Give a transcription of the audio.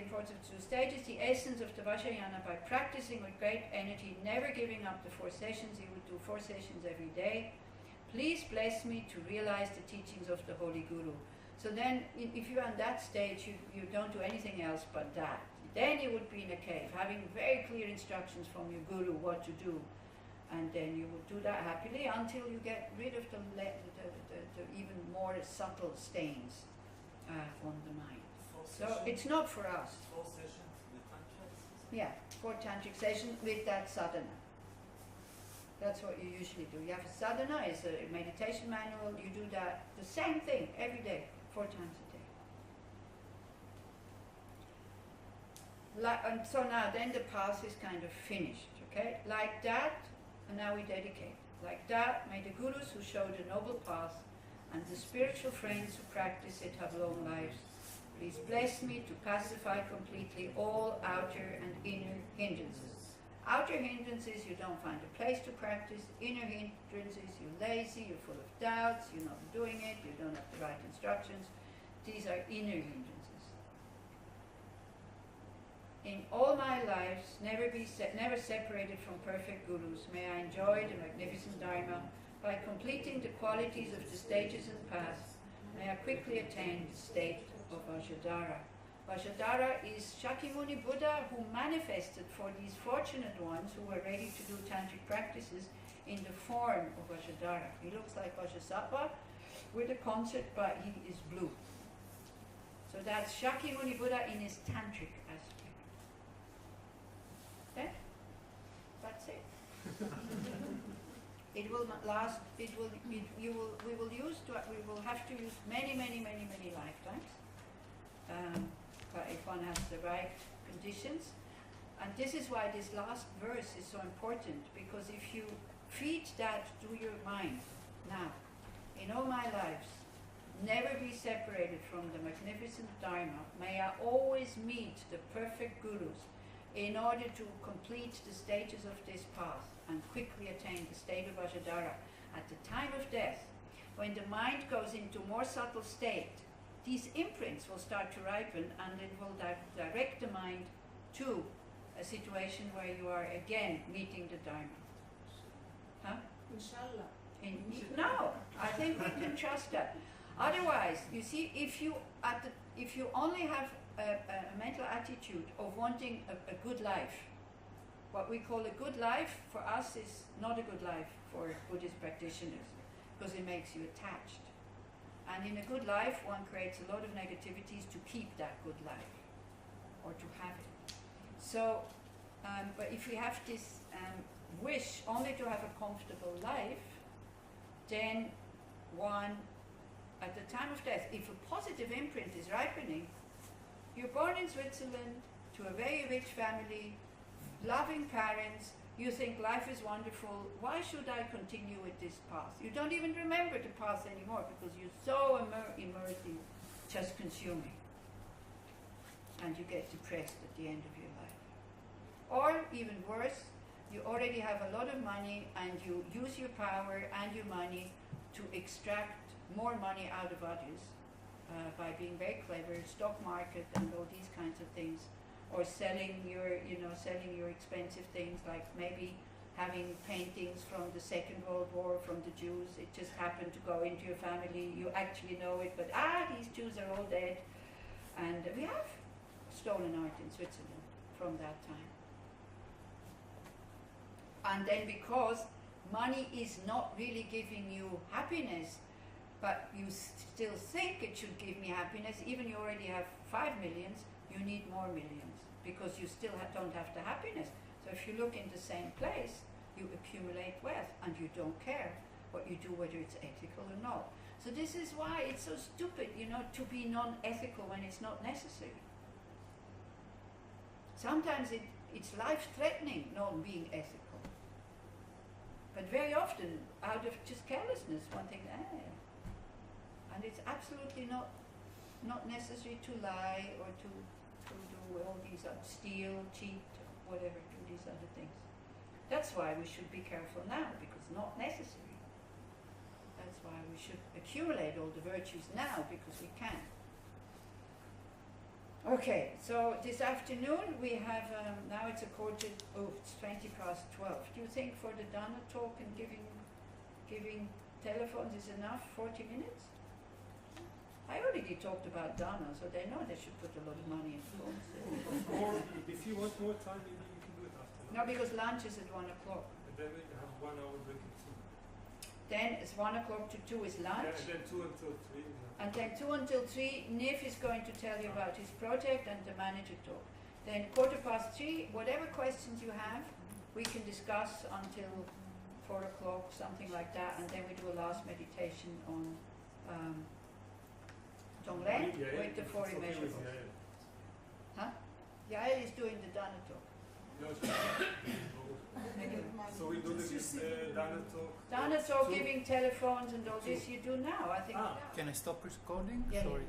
importance of 2 stages, the essence of the Vajrayana by practicing with great energy, never giving up the 4 sessions. He would do 4 sessions every day. Please bless me to realize the teachings of the Holy Guru. So then, if you're on that stage, you don't do anything else but that. Then you would be in a cave, having very clear instructions from your Guru what to do. And then you would do that happily until you get rid of the even more subtle stains on the mind. So it's not for us. 4 sessions with tantrics? Yeah, 4 tantric sessions with that sadhana. That's what you usually do. You have a sadhana, it's a meditation manual, you do that, the same thing every day, 4 times a day. And so now then the path is kind of finished, okay? Like that, and now we dedicate. Like that, may the Gurus who show the noble path and the spiritual friends who practice it have long lives. Please bless me to pacify completely all outer and inner hindrances. Outer hindrances, you don't find a place to practice. Inner hindrances, you're lazy, you're full of doubts, you're not doing it, you don't have the right instructions. These are inner hindrances. In all my lives, never separated from perfect Gurus, may I enjoy the magnificent Dharma by completing the qualities of the stages and paths. May I quickly attain the state of Vajradhara. Vajradhara is Shakyamuni Buddha who manifested for these fortunate ones who were ready to do tantric practices in the form of Vajradhara. He looks like Vajrasattva with a concept, but he is blue. So that's Shakyamuni Buddha in his tantric aspect. Okay? That's it. It will not last. We will have to use many lifetimes. But if one has the right conditions, and this is why this last verse is so important, because if you feed that to your mind now, in all my lives, never be separated from the magnificent Dharma, may I always meet the perfect Gurus in order to complete the stages of this path and quickly attain the state of Vajradhara. At the time of death, when the mind goes into more subtle state, these imprints will start to ripen and it will direct the mind to a situation where you are again meeting the Dharma. Huh? Inshallah. No, I think we can trust that. Otherwise, you see, if you only have a mental attitude of wanting a good life, what we call a good life for us is not a good life for Buddhist practitioners, because it makes you attached. And in a good life, one creates a lot of negativities to keep that good life, or to have it. So, but if we have this wish only to have a comfortable life, then one, at the time of death, if a positive imprint is ripening, you're born in Switzerland, to a very rich family, loving parents, you think life is wonderful, why should I continue with this path? You don't even remember the path anymore because you're so immersed in just consuming. And you get depressed at the end of your life. Or, even worse, you already have a lot of money and you use your power and your money to extract more money out of others by being very clever, stock market and all these kinds of things. Or selling your expensive things, like maybe having paintings from the Second World War from the Jews. It just happened to go into your family. You actually know it, but these Jews are all dead. And we have stolen art in Switzerland from that time. And then because money is not really giving you happiness, but you still think it should give me happiness, even you already have 5 millions, you need more millions, because you still don't have the happiness. So if you look in the same place, you accumulate wealth, and you don't care what you do, whether it's ethical or not. So this is why it's so stupid, to be non-ethical when it's not necessary. Sometimes it's life-threatening not being ethical. But very often, out of just carelessness, one thinks, and it's absolutely not necessary to lie or to do all these steal, cheat, whatever, do these other things. That's why we should be careful now, because not necessary. That's why we should accumulate all the virtues now, because we can. Okay, so this afternoon we have, now it's it's 12. Do you think for the Dana talk and giving telephones is enough, 40 minutes? I already talked about Dana, so they know they should put a lot of money in phones. Or if you want more time, maybe you can do it after No, because lunch is at 1 o'clock. And then we have 1 hour break at 2. Then it's 1 o'clock to 2 is Yeah, lunch. and then 2 until 3. And then 2 until 3, Nif is going to tell you about his project and the manager talk. Then 3:15, whatever questions you have, we can discuss until 4 o'clock, something like that, and then we do a last meditation on Tonglen with the 40 measurables. Huh? Yael is doing the Dana talk. So we do this Dana talk. Dana talk, giving telephones and all this you do now, I think. Can I stop recording? Yeah, Sorry.